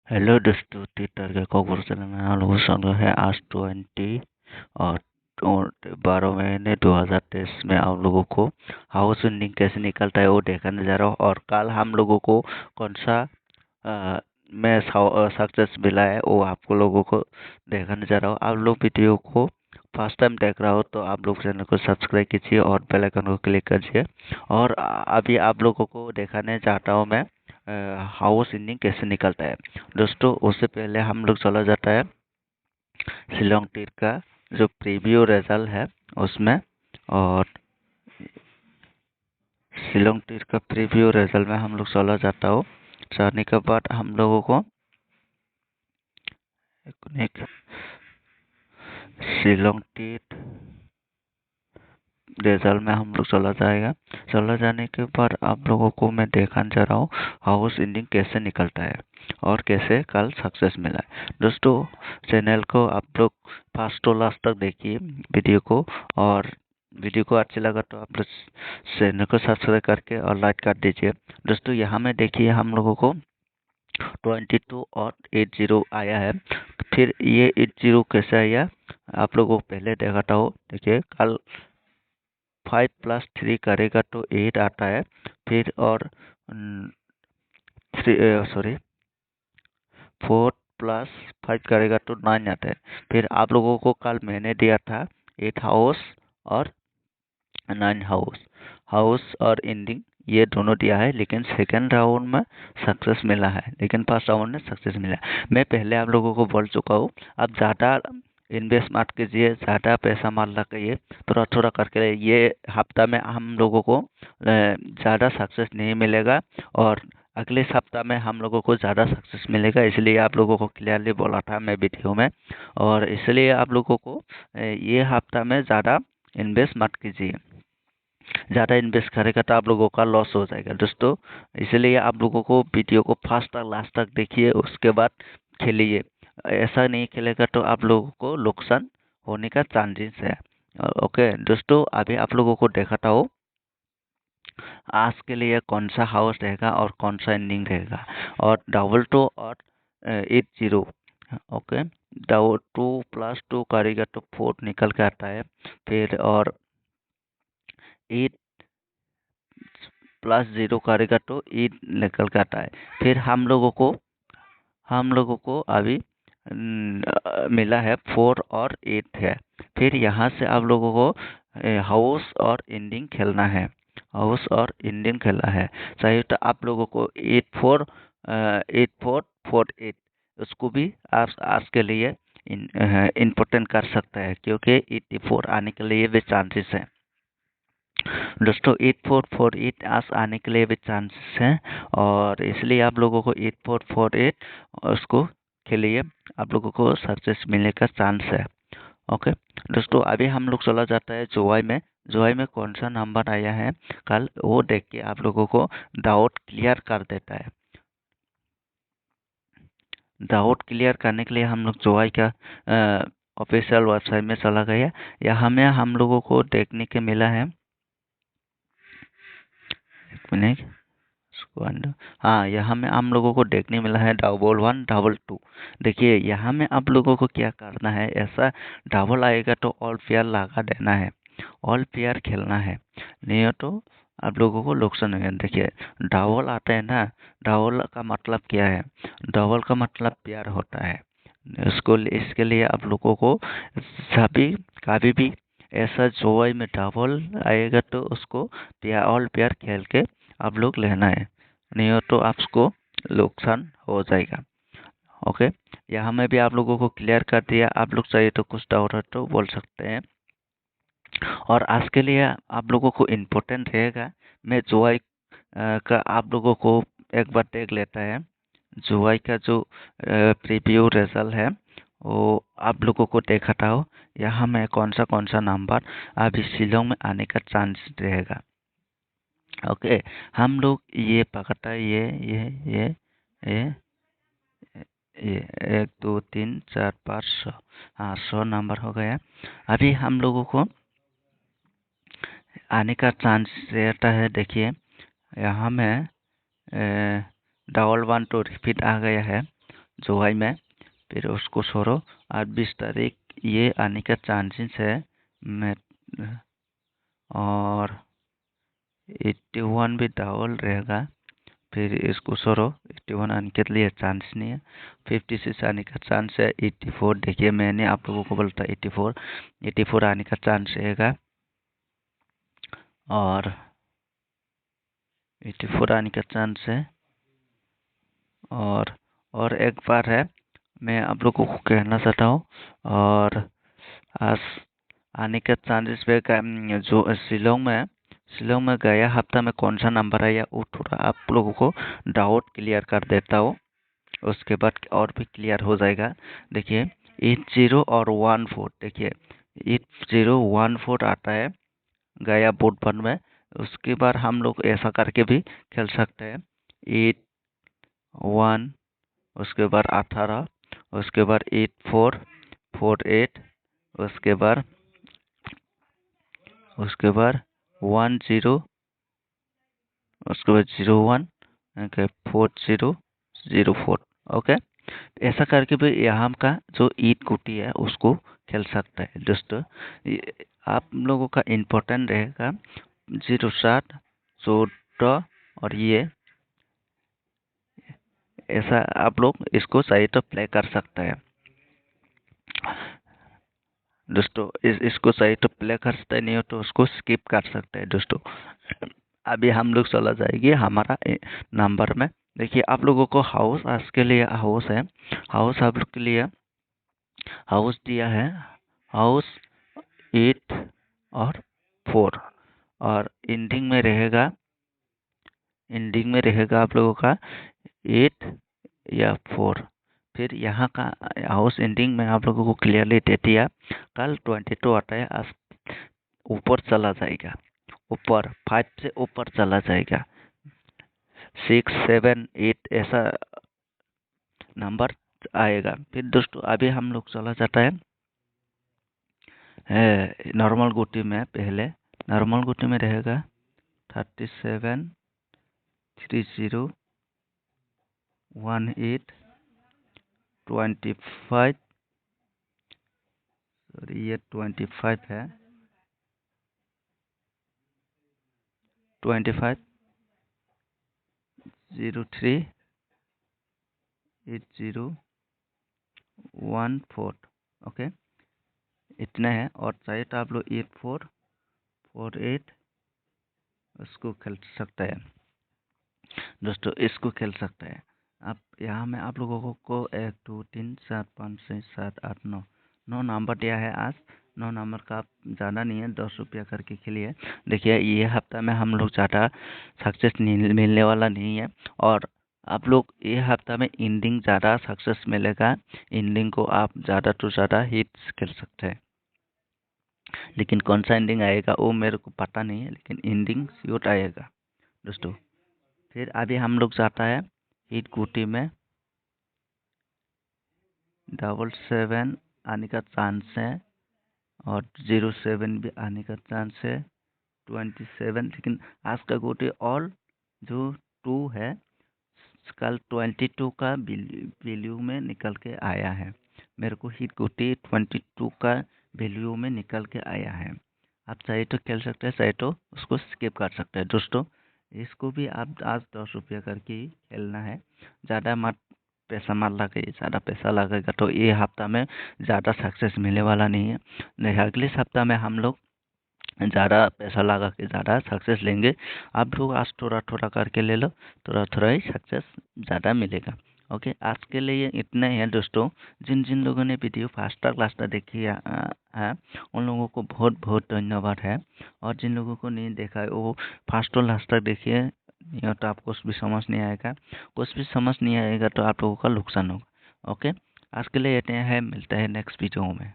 Hello दोस्तों, Twitter के cockroach channel में आप लोगों का स्वागत है। आज 12 महीने 2023 में आप लोगों को हाउस विनिंग कैसे निकलता है वो देखने जा रहा हूँ। और कल हम लोगों को कौन सा में सक्सेस मिला है वो आपको लोगों को देखने जा रहा हूँ। आप लोग वीडियो को फर्स्ट टाइम देख रहा हो तो आप लोग चैनल को सब्सक्राइब कीजिए और बेल आइकन को क्लिक कीजिए। और अभी आप लोगों को दिखाने चाहता हूँ मैं हाउस विनिंग कैसे निकलता है। दोस्तों, उससे पहले हम लोग चला जाता है शिलोंग टीर का जो प्रीव्यू रिजल्ट है उसमें। और शिलोंग टीर का प्रीव्यू रिजल्ट में हम लोग चला जाता हो। जाने के बाद हम लोगों को एक शिलोंग टीर रिजल्ट में हम लोग चला जाएगा। चला जाने के बाद आप लोगों को मैं दिखाने जा रहा हूँ हाउस विनिंग कैसे निकलता है और कैसे कल सक्सेस मिला है। दोस्तों, चैनल को आप लोग फर्स्ट टू लास्ट तक देखिए वीडियो को। और वीडियो को अच्छा लगा तो आप लोग चैनल को सब्सक्राइब करके और लाइक कर दीजिए। दोस्तों, यहाँ में देखिए हम लोगों को 22 और 80 आया है। फिर ये 80 कैसे आया आप लोगों को पहले दिखाता हूँ। देखिए, कल 5+3 करेगा तो 8 आता है। फिर और 4+5 करेगा तो 9 आता है। फिर आप लोगों को कल मैंने दिया था 8 हाउस और 9 हाउस। हाउस और एंडिंग ये दोनों दिया है, लेकिन सेकेंड राउंड में सक्सेस मिला है, लेकिन फर्स्ट राउंड में सक्सेस मिला। मैं पहले आप लोगों को बोल चुका हूँ, आप ज़्यादा इन्वेस्ट मत कीजिए, ज़्यादा पैसा मत लगाइए, थोड़ा थोड़ा करके। ये हफ्ता में हम लोगों को ज़्यादा सक्सेस नहीं मिलेगा और अगले सप्ताह में हम लोगों को ज़्यादा सक्सेस मिलेगा। इसलिए आप लोगों को क्लियरली बोला था मैं वीडियो में। और इसलिए आप लोगों को ये हफ्ता में ज़्यादा इन्वेस्ट मत कीजिए। ज़्यादा इन्वेस्ट करेगा तो आप लोगों का लॉस हो जाएगा दोस्तों। इसलिए आप लोगों को वीडियो को फर्स्ट तक लास्ट तक देखिए, उसके बाद खेलिए। ऐसा नहीं खेलेगा तो आप लोगों को नुकसान होने का चांसेस है। ओके दोस्तों, अभी आप लोगों को दिखाता हूँ आज के लिए कौन सा हाउस रहेगा और कौन सा एंडिंग रहेगा। और 22 और 80। ओके, 2+2 करेगा तो 4 निकल के आता है। फिर और 8+0 करेगा तो 8 निकल के आता है। फिर हम लोगों को अभी मिला है 4 और 8 है। फिर यहाँ से आप लोगों को हाउस और एंडिंग खेलना है। हाउस और एंडिंग खेलना है चाहिए तो आप लोगों को 8 4 उसको भी आप आज के लिए इम्पोर्टेंट कर सकता है, क्योंकि 84 आने के लिए भी चांसेस है। दोस्तों, 8448 आज आने के लिए भी चांसेस हैं और इसलिए आप लोगों को 8448 उसको खेलिए, आप लोगों को सक्सेस मिलने का चांस है। ओके दोस्तों, अभी हम लोग चला जाता है जोवाई में। जोवाई में कौन सा नंबर आया है कल वो देख के आप लोगों को डाउट क्लियर कर देता है। डाउट क्लियर करने के लिए हम लोग जोवाई का ऑफिशियल वेबसाइट में चला गया। यहाँ में हम लोगों को देखने के मिला है, एक मिनट हाँ, यहाँ में हम लोगों को देखने मिला है 1122। देखिए, यहाँ में आप लोगों को क्या करना है, ऐसा डबल आएगा तो ऑल पेयर लगा देना है, ऑल पेयर खेलना है, नहीं तो आप लोगों को नुकसान होगा। देखिए, डबल आता है ना, डबल का मतलब क्या है, डबल का मतलब पेयर होता है। इसके लिए आप लोगों को सभी कभी भी ऐसा जोई में डबल आएगा तो उसको पेयर ऑल पेयर खेल के आप लोग लेना है, नहीं हो तो आपको नुकसान हो जाएगा। ओके, यहाँ में भी आप लोगों को क्लियर कर दिया। आप लोग चाहिए तो कुछ डाउट है तो बोल सकते हैं। और आज के लिए आप लोगों को इम्पोर्टेंट रहेगा, मैं जोई का आप लोगों को एक बार देख लेता है। जोई का जो प्रीव्यू रिजल्ट है वो आप लोगों को दिखाता हो। यहाँ में कौन सा नंबर अभी शिलोंग में आने का चांस रहेगा। ओके, हम लोग ये पकड़ता है, ये ये 1 2 3 4 5 6, हाँ 100 नंबर हो गया। अभी हम लोगों को आने का चांस रहता है। देखिए, यहाँ में 1112 रिपीट आ गया है। जुलाई में, फिर उसको छोड़ो। और 20 तारीख ये आने का चांसेस है। मैं और 81 भी डबल रहेगा। फिर इसको छोड़ो, 81 आने के लिए चांस नहीं है। 56 आने का चांस है। 84 देखिए, मैंने आप लोगों को बोला था 84 आने का चांस रहेगा। और 84 आने का चांस है। और एक बार है, मैं आप लोगों को कहना चाहता हूँ। और आज आने का चांसेस रहेगा। जो शिलोंग में गया हफ्ता में कौन सा नंबर आया, वो थोड़ा आप लोगों को डाउट क्लियर कर देता हूँ। उसके बाद और भी क्लियर हो जाएगा। देखिए 80 और 14, देखिए 8014 आता है गया बोर्ड 1 में। उसके बाद हम लोग ऐसा करके भी खेल सकते हैं। 81, उसके बाद 18, उसके बाद 84, 48, उसके बाद 10, उसके बाद 01, ओके 4004। ओके, ऐसा करके भी यहाँ का जो ईद कुटी है उसको खेल सकता है दोस्तों। आप लोगों का इम्पोर्टेंट रहेगा 07, 14 और ये ऐसा आप लोग इसको चाहिए तो प्ले कर सकते हैं दोस्तों। इसको चाहिए तो प्ले कर सकते, नहीं हो तो उसको स्किप कर सकते हैं दोस्तों। अभी हम लोग चला जाएंगे हमारा नंबर में। देखिए आप लोगों को हाउस, आज के लिए हाउस है। हाउस आप लोग के लिए हाउस दिया है, हाउस 8 और 4। और एंडिंग में रहेगा आप लोगों का 8 या 4। फिर यहाँ का हाउस एंडिंग में आप लोगों को क्लियरली दे दिया। कल 22 आता है, आज ऊपर चला जाएगा, ऊपर 5 से ऊपर चला जाएगा। 6, 7, 8 ऐसा नंबर आएगा। फिर दोस्तों अभी हम लोग चला जाता है नॉर्मल गोटी में। पहले नॉर्मल गोटी में रहेगा 37, 30, 18, 25, सॉरी ये 25 है, 25, 03, 80, 14। ओके, इतना है। और चाहिए तो आप लोग 84, 48 उसको खेल सकते हैं दोस्तों, इसको खेल सकते हैं आप। यहाँ में आप लोगों को 1, 2, 3, 4, 5, 6, 7, 8, 9 नंबर दिया है। आज 9 नंबर का आप ज़्यादा नहीं है, 10 रुपया करके खेलिए। देखिए ये हफ्ता में हम लोग ज़्यादा सक्सेस मिलने वाला नहीं है। और आप लोग ये हफ्ता में एंडिंग ज़्यादा सक्सेस मिलेगा। एंडिंग को आप ज़्यादा तो ज़्यादा हिट्स खेल सकते हैं, लेकिन कौन सा एंडिंग आएगा वो मेरे को पता नहीं है, लेकिन एंडिंग श्योर आएगा दोस्तों। फिर अभी हम लोग जाता है हिट गुटी में। 77 आने का चांस है और 07 भी आने का चांस है, 27। लेकिन आज का गोटी ऑल जो 2 है, कल 22 का वैल्यू में निकल के आया है। मेरे को हिट गोटी 22 का वैल्यू में निकल के आया है। आप चाहे तो खेल सकते हैं, चाहे तो उसको स्किप कर सकते हैं दोस्तों। इसको भी आप आज 10 रुपया करके ही खेलना है, ज़्यादा मत पैसा मत लगे। ज़्यादा पैसा लगेगा तो ये हफ्ता में ज़्यादा सक्सेस मिलने वाला नहीं है। नहीं, अगले हफ्ता में हम लोग ज़्यादा पैसा लगा के ज़्यादा सक्सेस लेंगे। आप लोग आज थोड़ा थोड़ा करके ले लो, थोड़ा थोड़ा ही सक्सेस ज़्यादा मिलेगा। ओके, आज के लिए इतना ही है दोस्तों। जिन जिन लोगों ने वीडियो फास्टर क्लासटा देखी है उन लोगों को बहुत बहुत धन्यवाद है। और जिन लोगों को नहीं देखा है वो फास्ट और लास्ट तक देखिए, नहीं तो आपको कुछ भी समझ नहीं आएगा। कुछ भी समझ नहीं आएगा तो आप लोगों का नुकसान होगा। ओके, आज के लिए इतना है, मिलता है नेक्स्ट वीडियो में।